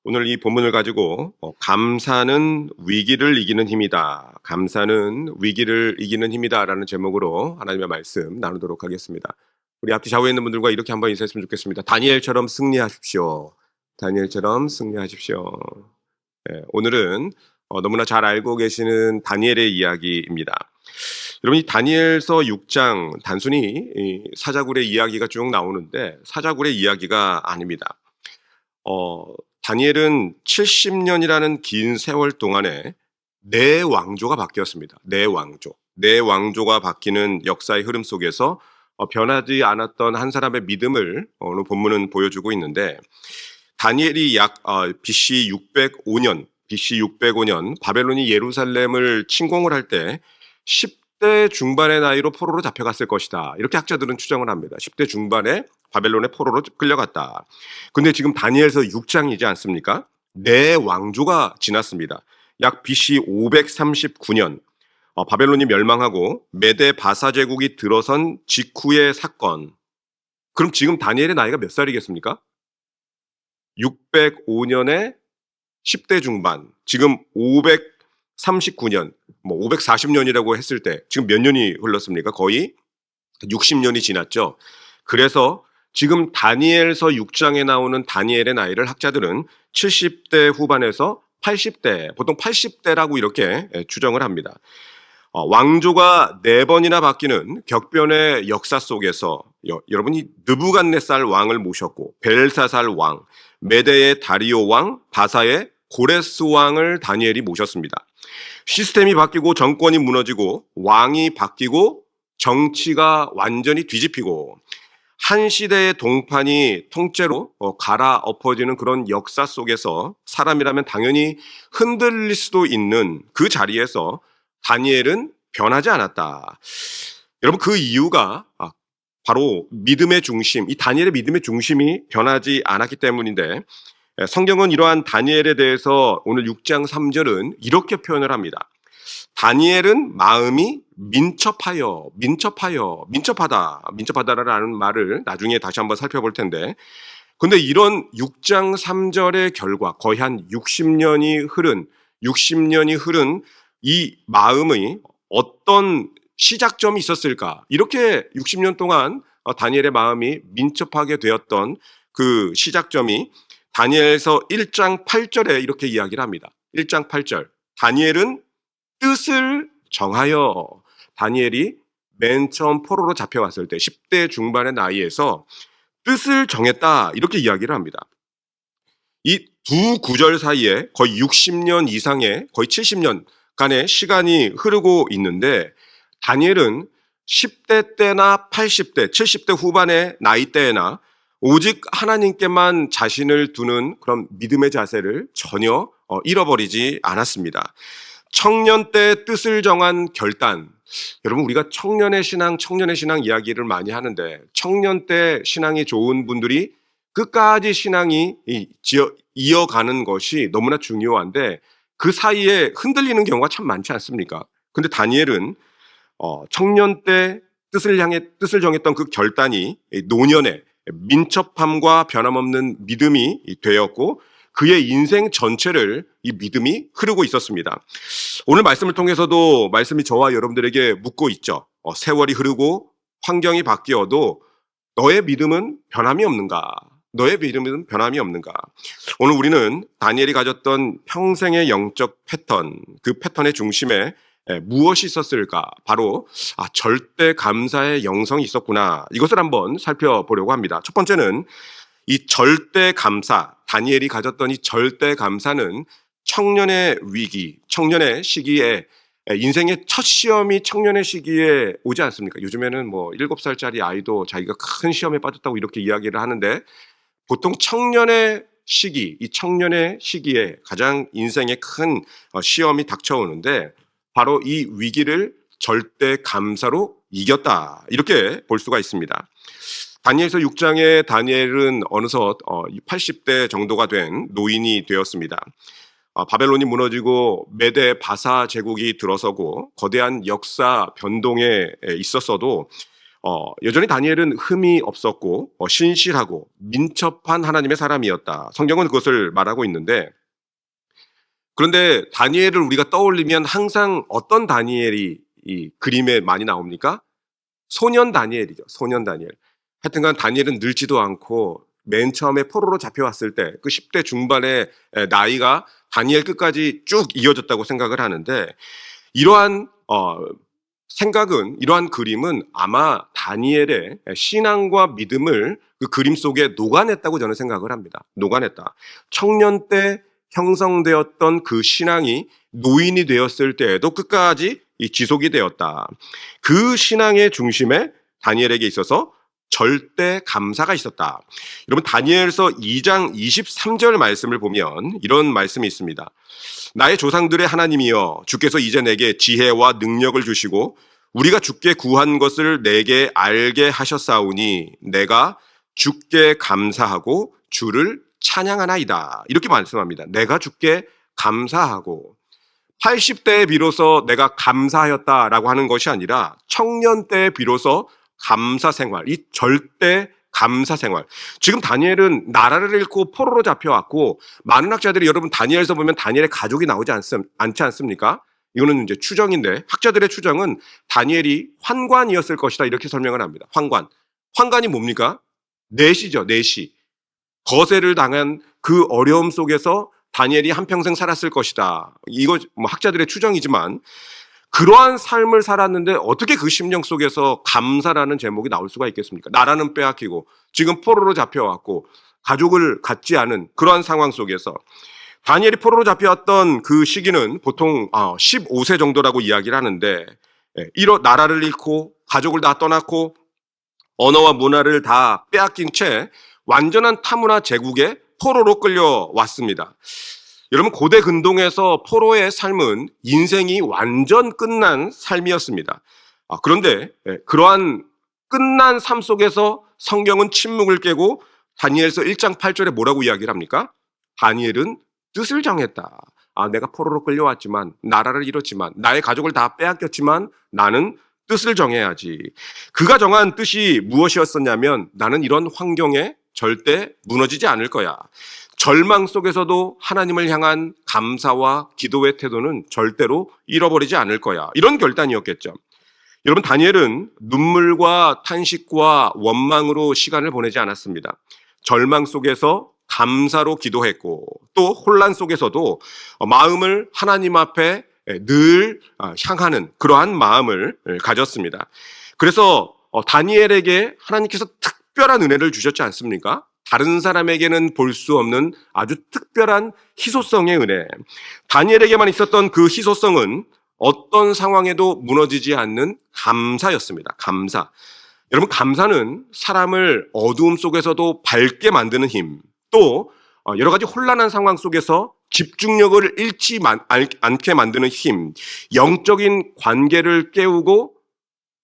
오늘 이 본문을 가지고 감사는 위기를 이기는 힘이다. 감사는 위기를 이기는 힘이다라는 제목으로 하나님의 말씀 나누도록 하겠습니다. 우리 앞뒤 좌우에 있는 분들과 이렇게 한번 인사했으면 좋겠습니다. 다니엘처럼 승리하십시오. 다니엘처럼 승리하십시오. 네, 오늘은 너무나 잘 알고 계시는 다니엘의 이야기입니다. 여러분, 이 다니엘서 6장 단순히 이 사자굴의 이야기가 쭉 나오는데 사자굴의 이야기가 아닙니다. 다니엘은 70년이라는 긴 세월 동안에 네 왕조가 바뀌었습니다. 네 왕조. 네 왕조가 바뀌는 역사의 흐름 속에서 변하지 않았던 한 사람의 믿음을 오늘 본문은 보여주고 있는데, 다니엘이 약 BC 605년 바벨론이 예루살렘을 침공을 할 때 10대 중반의 나이로 포로로 잡혀갔을 것이다. 이렇게 학자들은 추정을 합니다. 10대 중반에 바벨론의 포로로 끌려갔다. 근데 지금 다니엘서 6장이지 않습니까? 네 왕조가 지났습니다. 약 BC 539년 바벨론이 멸망하고 메데 바사 제국이 들어선 직후의 사건. 그럼 지금 다니엘의 나이가 몇 살이겠습니까? 605년에 10대 중반, 지금 539년, 540년이라고 했을 때 지금 몇 년이 흘렀습니까? 거의 60년이 지났죠. 그래서 지금 다니엘서 6장에 나오는 다니엘의 나이를 학자들은 70대 후반에서 80대, 보통 80대라고 이렇게 추정을 합니다. 왕조가 4번이나 바뀌는 격변의 역사 속에서 여러분이 느부갓네살 왕을 모셨고 벨사살 왕, 메대의 다리오 왕, 바사의 고레스 왕을 다니엘이 모셨습니다. 시스템이 바뀌고 정권이 무너지고 왕이 바뀌고 정치가 완전히 뒤집히고 한 시대의 동판이 통째로 갈아엎어지는 그런 역사 속에서 사람이라면 당연히 흔들릴 수도 있는 그 자리에서 다니엘은 변하지 않았다. 여러분, 그 이유가 바로 믿음의 중심, 이 다니엘의 믿음의 중심이 변하지 않았기 때문인데, 성경은 이러한 다니엘에 대해서 오늘 6장 3절은 이렇게 표현을 합니다. 다니엘은 마음이 민첩하다라는 말을 나중에 다시 한번 살펴볼 텐데, 근데 이런 6장 3절의 결과, 거의 한 60년이 흐른 이 마음의 어떤 시작점이 있었을까? 이렇게 60년 동안 다니엘의 마음이 민첩하게 되었던 그 시작점이 다니엘서 1장 8절에 이렇게 이야기를 합니다. 1장 8절. 다니엘은 뜻을 정하여, 다니엘이 맨 처음 포로로 잡혀왔을 때 10대 중반의 나이에서 뜻을 정했다. 이렇게 이야기를 합니다. 이 두 구절 사이에 거의 60년 이상의 거의 70년간의 시간이 흐르고 있는데, 다니엘은 10대 때나 80대, 70대 후반의 나이대에나 오직 하나님께만 자신을 두는 그런 믿음의 자세를 전혀 잃어버리지 않았습니다. 청년 때 뜻을 정한 결단. 여러분, 우리가 청년의 신앙 이야기를 많이 하는데, 청년 때 신앙이 좋은 분들이 끝까지 신앙이 이어가는 것이 너무나 중요한데, 그 사이에 흔들리는 경우가 참 많지 않습니까? 근데 다니엘은 청년 때 뜻을 정했던 그 결단이 노년의 민첩함과 변함없는 믿음이 되었고, 그의 인생 전체를 이 믿음이 흐르고 있었습니다. 오늘 말씀을 통해서도 말씀이 저와 여러분들에게 묻고 있죠. 세월이 흐르고 환경이 바뀌어도 너의 믿음은 변함이 없는가? 너의 믿음은 변함이 없는가? 오늘 우리는 다니엘이 가졌던 평생의 영적 패턴, 그 패턴의 중심에 무엇이 있었을까? 바로 절대 감사의 영성이 있었구나. 이것을 한번 살펴보려고 합니다. 첫 번째는 이 절대 감사, 다니엘이 가졌던 이 절대 감사는 청년의 위기, 청년의 시기에, 인생의 첫 시험이 청년의 시기에 오지 않습니까? 요즘에는 7살짜리 아이도 자기가 큰 시험에 빠졌다고 이렇게 이야기를 하는데, 보통 청년의 시기, 이 청년의 시기에 가장 인생의 큰 시험이 닥쳐오는데, 바로 이 위기를 절대 감사로 이겼다. 이렇게 볼 수가 있습니다. 다니엘서 6장에 다니엘은 어느덧 80대 정도가 된 노인이 되었습니다. 바벨론이 무너지고 메데 바사 제국이 들어서고 거대한 역사 변동에 있었어도 여전히 다니엘은 흠이 없었고 신실하고 민첩한 하나님의 사람이었다. 성경은 그것을 말하고 있는데, 그런데 다니엘을 우리가 떠올리면 항상 어떤 다니엘이 이 그림에 많이 나옵니까? 소년 다니엘이죠. 소년 다니엘. 하여튼간 다니엘은 늙지도 않고 맨 처음에 포로로 잡혀왔을 때 그 10대 중반의 나이가 다니엘 끝까지 쭉 이어졌다고 생각을 하는데, 이러한 생각은, 이러한 그림은 아마 다니엘의 신앙과 믿음을 그 그림 속에 녹아냈다고 저는 생각을 합니다. 녹아냈다. 청년 때 형성되었던 그 신앙이 노인이 되었을 때에도 끝까지 지속이 되었다. 그 신앙의 중심에 다니엘에게 있어서 절대 감사가 있었다. 여러분, 다니엘서 2장 23절 말씀을 보면 이런 말씀이 있습니다. 나의 조상들의 하나님이여, 주께서 이제 내게 지혜와 능력을 주시고 우리가 주께 구한 것을 내게 알게 하셨사오니 내가 주께 감사하고 주를 찬양하나이다. 이렇게 말씀합니다. 내가 주께 감사하고, 80대에 비로소 내가 감사하였다라고 하는 것이 아니라 청년 때에 비로소 감사 생활, 이 절대 감사 생활. 지금 다니엘은 나라를 잃고 포로로 잡혀왔고, 많은 학자들이, 여러분 다니엘서 보면 다니엘의 가족이 나오지 않지 않습니까? 이거는 이제 추정인데, 학자들의 추정은 다니엘이 환관이었을 것이다, 이렇게 설명을 합니다. 환관이 뭡니까? 내시죠, 내시. 거세를 당한 그 어려움 속에서 다니엘이 한평생 살았을 것이다. 이거 뭐 학자들의 추정이지만, 그러한 삶을 살았는데 어떻게 그 심령 속에서 감사라는 제목이 나올 수가 있겠습니까? 나라는 빼앗기고 지금 포로로 잡혀왔고 가족을 갖지 않은 그러한 상황 속에서, 다니엘이 포로로 잡혀왔던 그 시기는 보통 15세 정도라고 이야기를 하는데, 이런 나라를 잃고 가족을 다 떠났고 언어와 문화를 다 빼앗긴 채 완전한 타문화 제국에 포로로 끌려왔습니다. 여러분, 고대 근동에서 포로의 삶은 인생이 완전 끝난 삶이었습니다. 그런데 그러한 끝난 삶 속에서 성경은 침묵을 깨고 다니엘서 1장 8절에 뭐라고 이야기를 합니까? 다니엘은 뜻을 정했다. 내가 포로로 끌려왔지만, 나라를 잃었지만, 나의 가족을 다 빼앗겼지만 나는 뜻을 정해야지. 그가 정한 뜻이 무엇이었었냐면, 나는 이런 환경에 절대 무너지지 않을 거야. 절망 속에서도 하나님을 향한 감사와 기도의 태도는 절대로 잃어버리지 않을 거야. 이런 결단이었겠죠. 여러분, 다니엘은 눈물과 탄식과 원망으로 시간을 보내지 않았습니다. 절망 속에서 감사로 기도했고, 또 혼란 속에서도 마음을 하나님 앞에 늘 향하는 그러한 마음을 가졌습니다. 그래서 다니엘에게 하나님께서 특별한 은혜를 주셨지 않습니까? 다른 사람에게는 볼 수 없는 아주 특별한 희소성의 은혜. 다니엘에게만 있었던 그 희소성은 어떤 상황에도 무너지지 않는 감사였습니다. 감사. 여러분, 감사는 사람을 어두움 속에서도 밝게 만드는 힘, 또 여러 가지 혼란한 상황 속에서 집중력을 잃지 않게 만드는 힘, 영적인 관계를 깨우고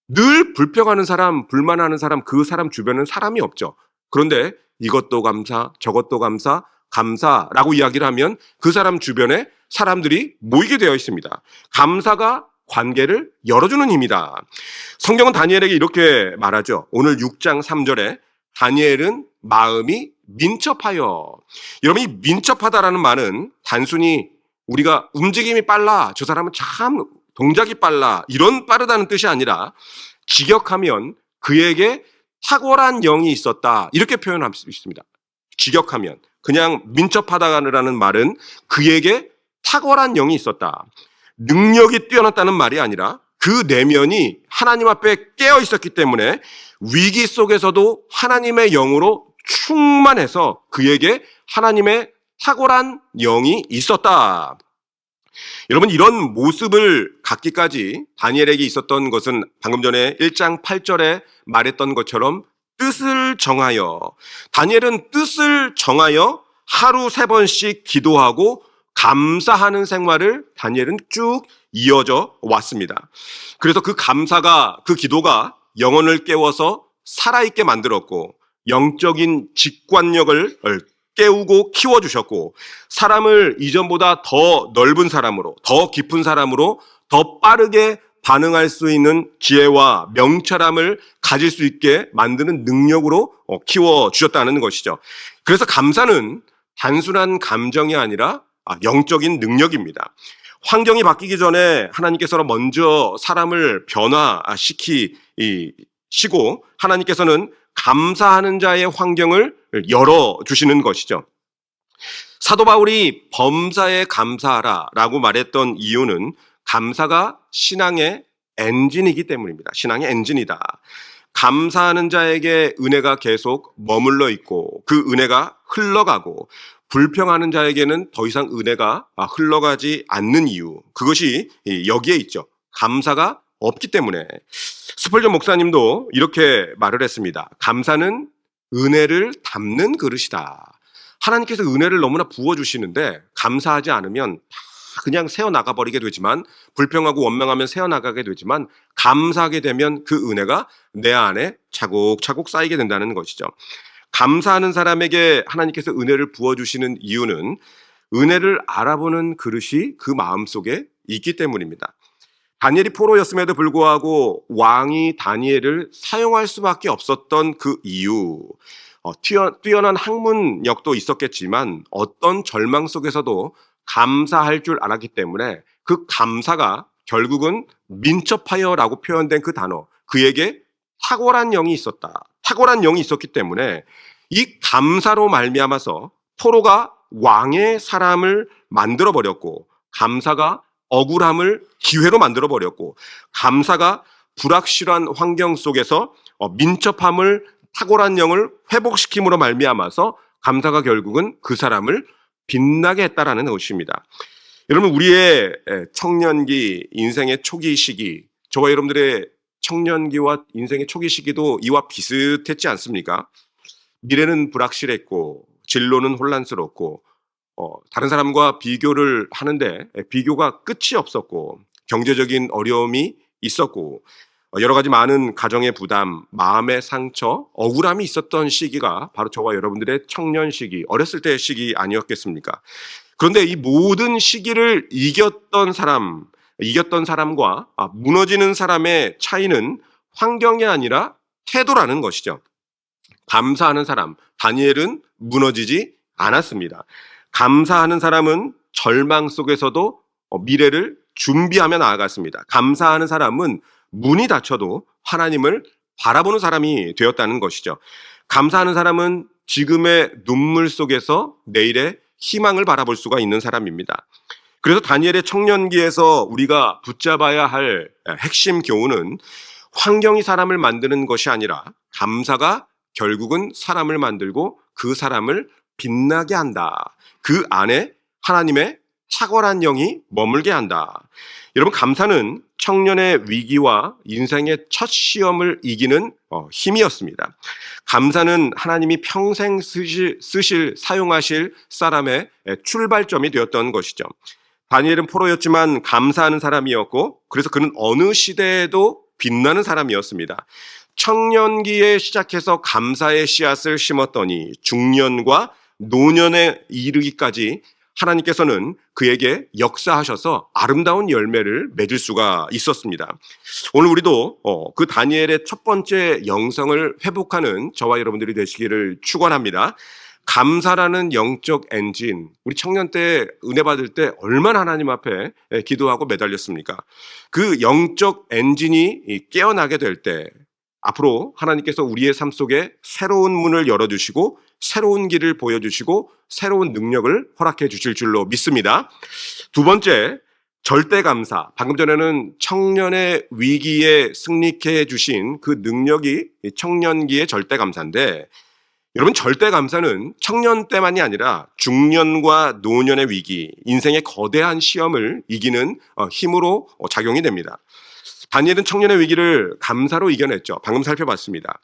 늘 불평하는 사람, 불만하는 사람, 그 사람 주변은 사람이 없죠. 그런데 이것도 감사, 저것도 감사, 감사라고 이야기를 하면 그 사람 주변에 사람들이 모이게 되어 있습니다. 감사가 관계를 열어주는 힘이다. 성경은 다니엘에게 이렇게 말하죠. 오늘 6장 3절에 다니엘은 마음이 민첩하여. 여러분, 이 민첩하다라는 말은 단순히 우리가 움직임이 빨라, 저 사람은 참 동작이 빨라, 이런 빠르다는 뜻이 아니라 직역하면 그에게 탁월한 영이 있었다, 이렇게 표현할 수 있습니다. 직역하면 그냥 민첩하다라는 말은 그에게 탁월한 영이 있었다, 능력이 뛰어났다는 말이 아니라 그 내면이 하나님 앞에 깨어 있었기 때문에 위기 속에서도 하나님의 영으로 충만해서 그에게 하나님의 탁월한 영이 있었다. 여러분, 이런 모습을 갖기까지 다니엘에게 있었던 것은 방금 전에 1장 8절에 말했던 것처럼 뜻을 정하여, 다니엘은 뜻을 정하여 하루 3번씩 기도하고 감사하는 생활을 다니엘은 쭉 이어져 왔습니다. 그래서 그 감사가, 그 기도가 영혼을 깨워서 살아있게 만들었고, 영적인 직관력을 깨우고 키워주셨고, 사람을 이전보다 더 넓은 사람으로, 더 깊은 사람으로, 더 빠르게 반응할 수 있는 지혜와 명철함을 가질 수 있게 만드는 능력으로 키워주셨다는 것이죠. 그래서 감사는 단순한 감정이 아니라 영적인 능력입니다. 환경이 바뀌기 전에 하나님께서는 먼저 사람을 변화시키시고 하나님께서는 감사하는 자의 환경을 열어주시는 것이죠. 사도 바울이 범사에 감사하라 라고 말했던 이유는 감사가 신앙의 엔진이기 때문입니다. 신앙의 엔진이다. 감사하는 자에게 은혜가 계속 머물러 있고 그 은혜가 흘러가고 불평하는 자에게는 더 이상 은혜가 흘러가지 않는 이유, 그것이 여기에 있죠. 감사가 없기 때문에. 스펄전 목사님도 이렇게 말을 했습니다. 감사는 은혜를 담는 그릇이다. 하나님께서 은혜를 너무나 부어주시는데 감사하지 않으면 그냥 새어나가 버리게 되지만, 불평하고 원망하면 새어나가게 되지만, 감사하게 되면 그 은혜가 내 안에 차곡차곡 쌓이게 된다는 것이죠. 감사하는 사람에게 하나님께서 은혜를 부어주시는 이유는 은혜를 알아보는 그릇이 그 마음속에 있기 때문입니다. 다니엘이 포로였음에도 불구하고 왕이 다니엘을 사용할 수밖에 없었던 그 이유, 뛰어난 학문력도 있었겠지만 어떤 절망 속에서도 감사할 줄 알았기 때문에 그 감사가 결국은 민첩하여라고 표현된 그 단어, 그에게 탁월한 영이 있었다. 탁월한 영이 있었기 때문에 이 감사로 말미암아서 포로가 왕의 사람을 만들어 버렸고, 감사가 억울함을 기회로 만들어 버렸고, 감사가 불확실한 환경 속에서 민첩함을, 탁월한 영을 회복시킴으로 말미암아서 감사가 결국은 그 사람을 빛나게 했다라는 것입니다. 여러분, 우리의 청년기, 인생의 초기 시기, 저와 여러분들의 청년기와 인생의 초기 시기도 이와 비슷했지 않습니까? 미래는 불확실했고 진로는 혼란스럽고 다른 사람과 비교를 하는데 비교가 끝이 없었고 경제적인 어려움이 있었고 여러 가지 많은 가정의 부담, 마음의 상처, 억울함이 있었던 시기가 바로 저와 여러분들의 청년 시기, 어렸을 때의 시기 아니었겠습니까? 그런데 이 모든 시기를 이겼던 사람과 무너지는 사람의 차이는 환경이 아니라 태도라는 것이죠. 감사하는 사람, 다니엘은 무너지지 않았습니다. 감사하는 사람은 절망 속에서도 미래를 준비하며 나아갔습니다. 감사하는 사람은 문이 닫혀도 하나님을 바라보는 사람이 되었다는 것이죠. 감사하는 사람은 지금의 눈물 속에서 내일의 희망을 바라볼 수가 있는 사람입니다. 그래서 다니엘의 청년기에서 우리가 붙잡아야 할 핵심 교훈은 환경이 사람을 만드는 것이 아니라 감사가 결국은 사람을 만들고 그 사람을 빛나게 한다. 그 안에 하나님의 탁월한 영이 머물게 한다. 여러분, 감사는 청년의 위기와 인생의 첫 시험을 이기는 힘이었습니다. 감사는 하나님이 평생 사용하실 사람의 출발점이 되었던 것이죠. 다니엘은 포로였지만 감사하는 사람이었고, 그래서 그는 어느 시대에도 빛나는 사람이었습니다. 청년기에 시작해서 감사의 씨앗을 심었더니 중년과 노년에 이르기까지 하나님께서는 그에게 역사하셔서 아름다운 열매를 맺을 수가 있었습니다. 오늘 우리도 그 다니엘의 첫 번째 영성을 회복하는 저와 여러분들이 되시기를 축원합니다. 감사라는 영적 엔진, 우리 청년 때 은혜 받을 때 얼마나 하나님 앞에 기도하고 매달렸습니까? 그 영적 엔진이 깨어나게 될 때 앞으로 하나님께서 우리의 삶 속에 새로운 문을 열어주시고 새로운 길을 보여주시고 새로운 능력을 허락해 주실 줄로 믿습니다. 두 번째, 절대 감사. 방금 전에는 청년의 위기에 승리케 해주신 그 능력이 청년기의 절대 감사인데, 여러분, 절대 감사는 청년 때만이 아니라 중년과 노년의 위기, 인생의 거대한 시험을 이기는 힘으로 작용이 됩니다. 다니엘은 청년의 위기를 감사로 이겨냈죠. 방금 살펴봤습니다.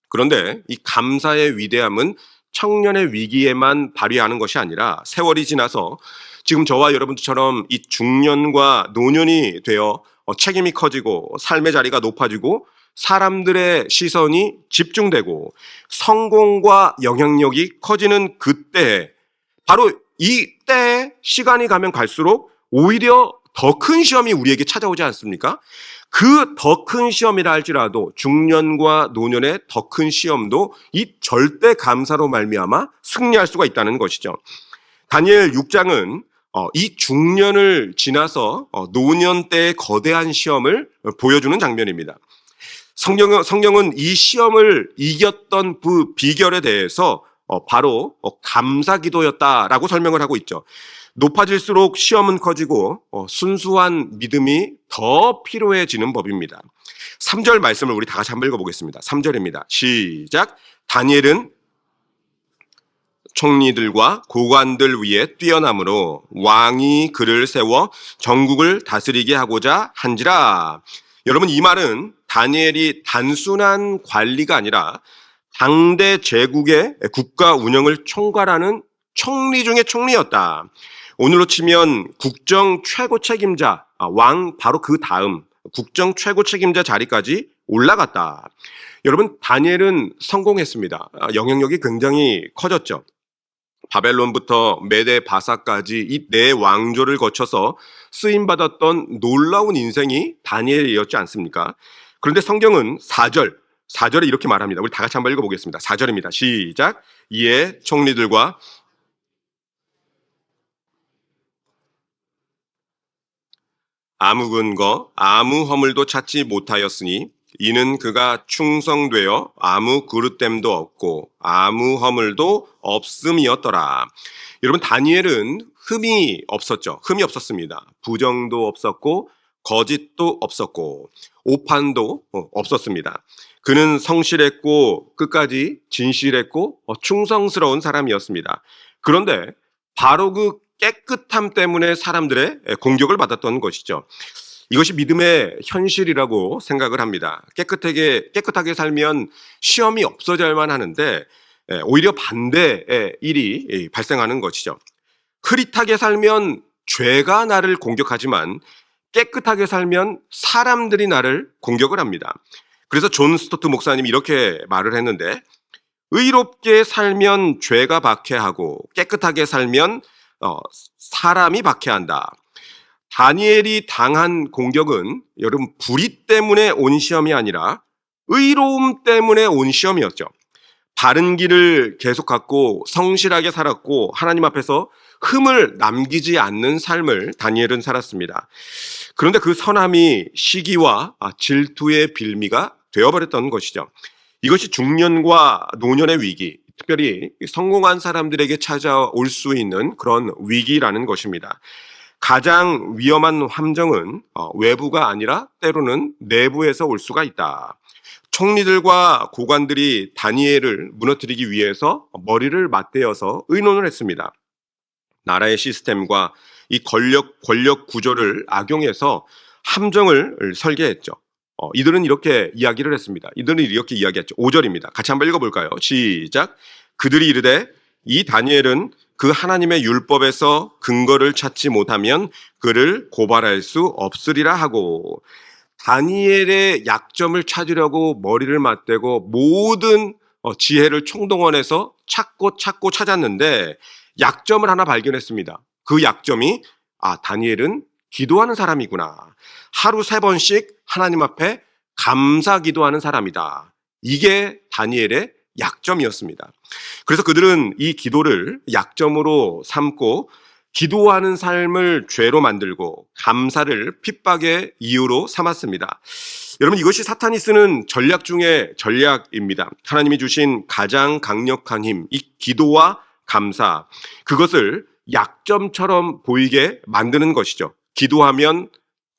그런데 이 감사의 위대함은 청년의 위기에만 발휘하는 것이 아니라 세월이 지나서 지금 저와 여러분들처럼 이 중년과 노년이 되어 책임이 커지고 삶의 자리가 높아지고 사람들의 시선이 집중되고 성공과 영향력이 커지는 그때, 바로 이때 시간이 가면 갈수록 오히려 더 큰 시험이 우리에게 찾아오지 않습니까? 그 더 큰 시험이라 할지라도 중년과 노년의 더 큰 시험도 이 절대 감사로 말미암아 승리할 수가 있다는 것이죠. 다니엘 6장은 이 중년을 지나서 노년 때의 거대한 시험을 보여주는 장면입니다. 성경은 이 시험을 이겼던 그 비결에 대해서 바로 감사 기도였다라고 설명을 하고 있죠. 높아질수록 시험은 커지고 순수한 믿음이 더 필요해지는 법입니다. 3절 말씀을 우리 다 같이 한번 읽어보겠습니다. 3절입니다. 시작. 다니엘은 총리들과 고관들 위에 뛰어남으로 왕이 그를 세워 전국을 다스리게 하고자 한지라. 여러분, 이 말은 다니엘이 단순한 관리가 아니라 당대 제국의 국가 운영을 총괄하는 총리 중의 총리였다. 오늘로 치면 국정 최고 책임자, 왕 바로 그 다음 국정 최고 책임자 자리까지 올라갔다. 여러분, 다니엘은 성공했습니다. 영향력이 굉장히 커졌죠. 바벨론부터 메데 바사까지 이 네 왕조를 거쳐서 쓰임받았던 놀라운 인생이 다니엘이었지 않습니까? 그런데 성경은 4절에 이렇게 말합니다. 우리 다 같이 한번 읽어보겠습니다. 4절입니다. 시작. 이에 총리들과 아무 근거, 아무 허물도 찾지 못하였으니 이는 그가 충성되어 아무 그릇됨도 없고 아무 허물도 없음이었더라. 여러분, 다니엘은 흠이 없었죠. 흠이 없었습니다. 부정도 없었고 거짓도 없었고 오판도 없었습니다. 그는 성실했고 끝까지 진실했고 충성스러운 사람이었습니다. 그런데 바로 그 깨끗함 때문에 사람들의 공격을 받았던 것이죠. 이것이 믿음의 현실이라고 생각을 합니다. 깨끗하게 살면 시험이 없어져야만 하는데 오히려 반대의 일이 발생하는 것이죠. 흐릿하게 살면 죄가 나를 공격하지만 깨끗하게 살면 사람들이 나를 공격을 합니다. 그래서 존 스토트 목사님이 이렇게 말을 했는데, 의롭게 살면 죄가 박해하고 깨끗하게 살면 사람이 박해한다. 다니엘이 당한 공격은 여러분 불의 때문에 온 시험이 아니라 의로움 때문에 온 시험이었죠. 바른 길을 계속 갖고 성실하게 살았고 하나님 앞에서 흠을 남기지 않는 삶을 다니엘은 살았습니다. 그런데 그 선함이 시기와 질투의 빌미가 되어버렸던 것이죠. 이것이 중년과 노년의 위기, 특별히 성공한 사람들에게 찾아올 수 있는 그런 위기라는 것입니다. 가장 위험한 함정은 외부가 아니라 때로는 내부에서 올 수가 있다. 총리들과 고관들이 다니엘을 무너뜨리기 위해서 머리를 맞대어서 의논을 했습니다. 나라의 시스템과 이 권력 구조를 악용해서 함정을 설계했죠. 이들은 이렇게 이야기를 했습니다. 이들은 이렇게 이야기했죠. 5절입니다. 같이 한번 읽어볼까요? 시작. 그들이 이르되 이 다니엘은 그 하나님의 율법에서 근거를 찾지 못하면 그를 고발할 수 없으리라 하고, 다니엘의 약점을 찾으려고 머리를 맞대고 모든 지혜를 총동원해서 찾고 찾았는데 약점을 하나 발견했습니다. 그 약점이 다니엘은 기도하는 사람이구나. 하루 3번씩 하나님 앞에 감사 기도하는 사람이다. 이게 다니엘의 약점이었습니다. 그래서 그들은 이 기도를 약점으로 삼고 기도하는 삶을 죄로 만들고 감사를 핍박의 이유로 삼았습니다. 여러분, 이것이 사탄이 쓰는 전략 중에 전략입니다. 하나님이 주신 가장 강력한 힘, 이 기도와 감사, 그것을 약점처럼 보이게 만드는 것이죠. 기도하면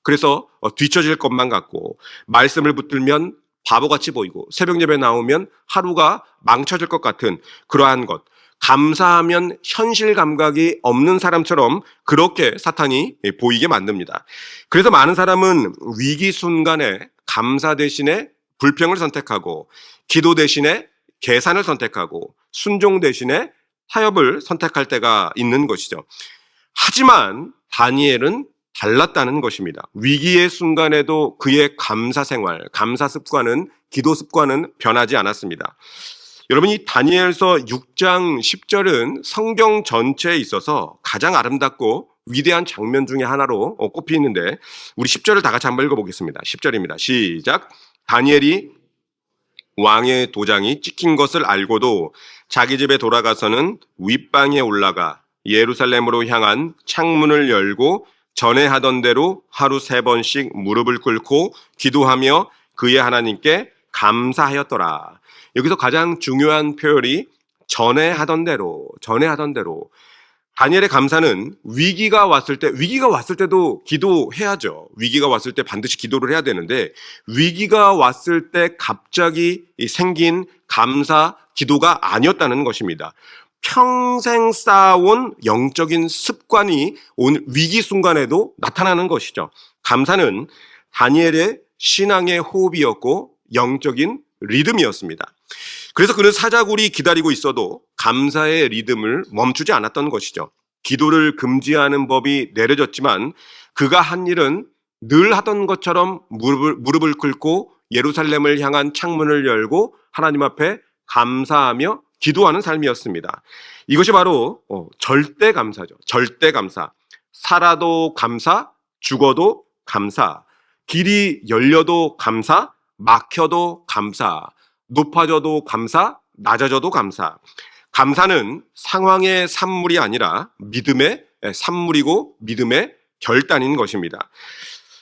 그래서 뒤처질 것만 같고, 말씀을 붙들면 바보같이 보이고, 새벽 예배 나오면 하루가 망쳐질 것 같은 그러한 것, 감사하면 현실 감각이 없는 사람처럼 그렇게 사탄이 보이게 만듭니다. 그래서 많은 사람은 위기 순간에 감사 대신에 불평을 선택하고, 기도 대신에 계산을 선택하고, 순종 대신에 타협을 선택할 때가 있는 것이죠. 하지만 다니엘은 달랐다는 것입니다. 위기의 순간에도 그의 감사 생활, 감사 습관은, 기도 습관은 변하지 않았습니다. 여러분, 이 다니엘서 6장 10절은 성경 전체에 있어서 가장 아름답고 위대한 장면 중에 하나로 꼽히는데 우리 10절을 다 같이 한번 읽어보겠습니다. 10절입니다. 시작. 다니엘이 왕의 도장이 찍힌 것을 알고도 자기 집에 돌아가서는 윗방에 올라가 예루살렘으로 향한 창문을 열고 전에 하던 대로 하루 3번씩 무릎을 꿇고 기도하며 그의 하나님께 감사하였더라. 여기서 가장 중요한 표현이 전에 하던 대로. 다니엘의 감사는 위기가 왔을 때도 기도해야죠. 위기가 왔을 때 반드시 기도를 해야 되는데 위기가 왔을 때 갑자기 생긴 감사 기도가 아니었다는 것입니다. 평생 쌓아온 영적인 습관이 오늘 위기 순간에도 나타나는 것이죠. 감사는 다니엘의 신앙의 호흡이었고 영적인 리듬이었습니다. 그래서 그는 사자굴이 기다리고 있어도 감사의 리듬을 멈추지 않았던 것이죠. 기도를 금지하는 법이 내려졌지만 그가 한 일은 늘 하던 것처럼 무릎을 꿇고 예루살렘을 향한 창문을 열고 하나님 앞에 감사하며 기도하는 삶이었습니다. 이것이 바로 절대 감사죠. 절대 감사. 살아도 감사, 죽어도 감사. 길이 열려도 감사, 막혀도 감사. 높아져도 감사, 낮아져도 감사. 감사는 상황의 산물이 아니라 믿음의 산물이고 믿음의 결단인 것입니다.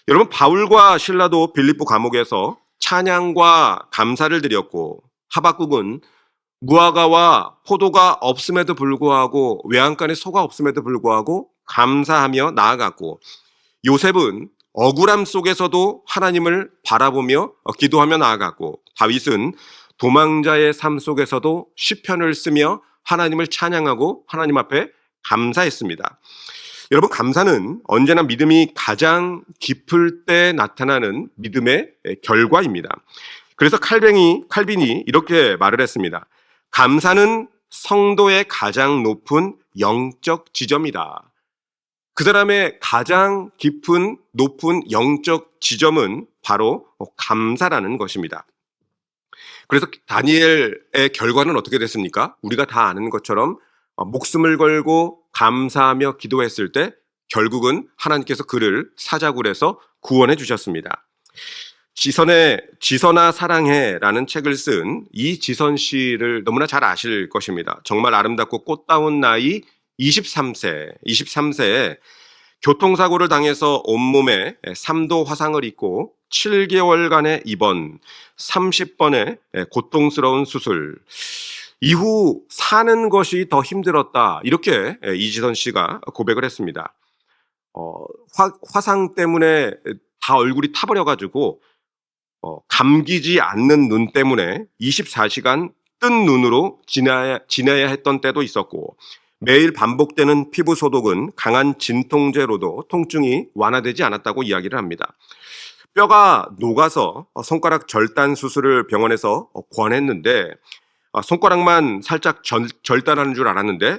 여러분, 바울과 실라도 빌립보 감옥에서 찬양과 감사를 드렸고 하박국은 무화과와 포도가 없음에도 불구하고 외양간에 소가 없음에도 불구하고 감사하며 나아갔고 요셉은 억울함 속에서도 하나님을 바라보며 기도하며 나아갔고 다윗은 도망자의 삶 속에서도 시편을 쓰며 하나님을 찬양하고 하나님 앞에 감사했습니다. 여러분, 감사는 언제나 믿음이 가장 깊을 때 나타나는 믿음의 결과입니다. 그래서 칼빈이 이렇게 말을 했습니다. 감사는 성도의 가장 높은 영적 지점이다. 그 사람의 가장 깊은 높은 영적 지점은 바로 감사라는 것입니다. 그래서 다니엘의 결과는 어떻게 됐습니까? 우리가 다 아는 것처럼 목숨을 걸고 감사하며 기도했을 때 결국은 하나님께서 그를 사자굴에서 구원해 주셨습니다. 지선아 사랑해라는 책을 쓴 이지선 씨를 너무나 잘 아실 것입니다. 정말 아름답고 꽃다운 나이 23세에 교통사고를 당해서 온몸에 3도 화상을 입고 7개월간의 입원, 30번의 고통스러운 수술, 이후 사는 것이 더 힘들었다. 이렇게 이지선 씨가 고백을 했습니다. 화상 때문에 다 얼굴이 타버려가지고 감기지 않는 눈 때문에 24시간 뜬 눈으로 지내야 했던 때도 있었고 매일 반복되는 피부 소독은 강한 진통제로도 통증이 완화되지 않았다고 이야기를 합니다. 뼈가 녹아서 손가락 절단 수술을 병원에서 권했는데 손가락만 살짝 절단하는 줄 알았는데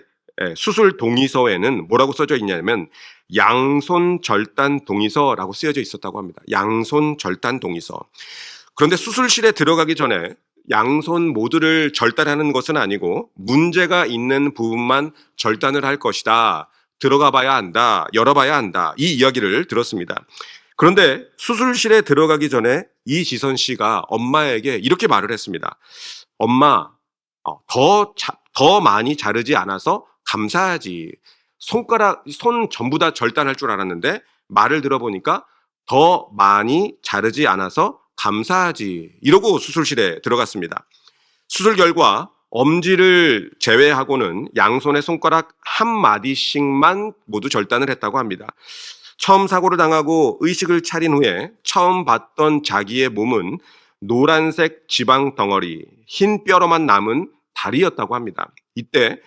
수술 동의서에는 뭐라고 써져 있냐면 양손 절단 동의서라고 쓰여져 있었다고 합니다. 양손 절단 동의서. 그런데 수술실에 들어가기 전에 양손 모두를 절단하는 것은 아니고 문제가 있는 부분만 절단을 할 것이다. 들어가 봐야 한다. 열어봐야 한다. 이 이야기를 들었습니다. 그런데 수술실에 들어가기 전에 이지선 씨가 엄마에게 이렇게 말을 했습니다. 엄마, 더 많이 자르지 않아서 감사하지. 손 전부 다 절단할 줄 알았는데 말을 들어보니까 더 많이 자르지 않아서 감사하지. 이러고 수술실에 들어갔습니다. 수술 결과 엄지를 제외하고는 양손의 손가락 한 마디씩만 모두 절단을 했다고 합니다. 처음 사고를 당하고 의식을 차린 후에 처음 봤던 자기의 몸은 노란색 지방 덩어리, 흰 뼈로만 남은 다리였다고 합니다. 이때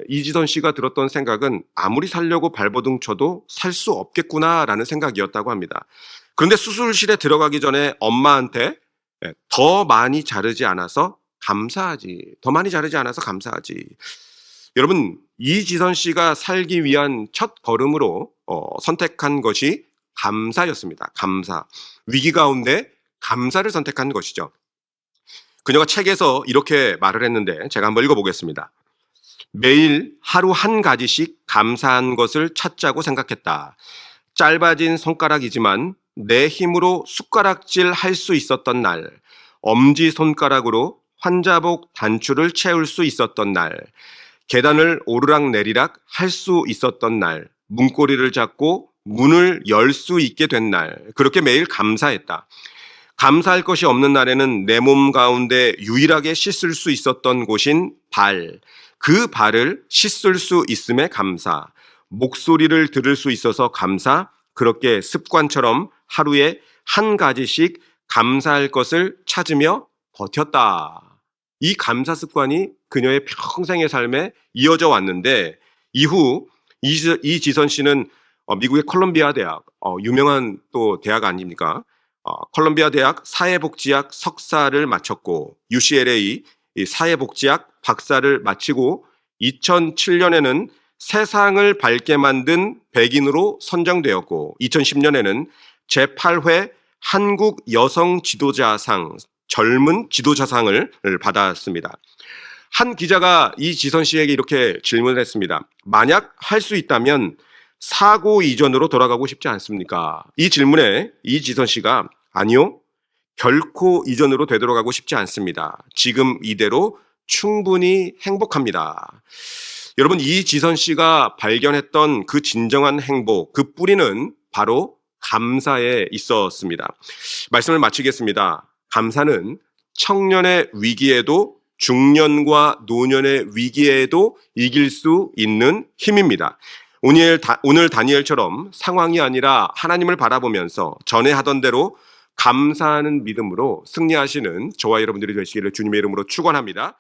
이지선 씨가 들었던 생각은 아무리 살려고 발버둥 쳐도 살 수 없겠구나라는 생각이었다고 합니다. 그런데 수술실에 들어가기 전에 엄마한테 더 많이 자르지 않아서 감사하지. 더 많이 자르지 않아서 감사하지. 여러분, 이지선 씨가 살기 위한 첫 걸음으로 선택한 것이 감사였습니다. 감사. 위기 가운데 감사를 선택한 것이죠. 그녀가 책에서 이렇게 말을 했는데 제가 한번 읽어보겠습니다. 매일 하루 한 가지씩 감사한 것을 찾자고 생각했다. 짧아진 손가락이지만 내 힘으로 숟가락질 할 수 있었던 날, 엄지손가락으로 환자복 단추를 채울 수 있었던 날, 계단을 오르락내리락 할 수 있었던 날, 문고리를 잡고 문을 열 수 있게 된 날, 그렇게 매일 감사했다. 감사할 것이 없는 날에는 내 몸 가운데 유일하게 씻을 수 있었던 곳인 발, 그 발을 씻을 수 있음에 감사, 목소리를 들을 수 있어서 감사, 그렇게 습관처럼 하루에 한 가지씩 감사할 것을 찾으며 버텼다. 이 감사 습관이 그녀의 평생의 삶에 이어져 왔는데, 이후 이지선 씨는 미국의 콜롬비아 대학, 유명한 또 대학 아닙니까? 콜롬비아 대학 사회복지학 석사를 마쳤고 UCLA 사회복지학 박사를 마치고 2007년에는 세상을 밝게 만든 백인으로 선정되었고 2010년에는 제8회 한국 여성 지도자상, 젊은 지도자상을 받았습니다. 한 기자가 이지선 씨에게 이렇게 질문을 했습니다. 만약 할 수 있다면 사고 이전으로 돌아가고 싶지 않습니까? 이 질문에 이지선 씨가 아니요, 결코 이전으로 되돌아가고 싶지 않습니다. 지금 이대로 충분히 행복합니다. 여러분, 이지선 씨가 발견했던 그 진정한 행복, 그 뿌리는 바로 감사에 있었습니다. 말씀을 마치겠습니다. 감사는 청년의 위기에도 중년과 노년의 위기에도 이길 수 있는 힘입니다. 오늘 다니엘처럼 상황이 아니라 하나님을 바라보면서 전에 하던 대로 감사하는 믿음으로 승리하시는 저와 여러분들이 되시기를 주님의 이름으로 축원합니다.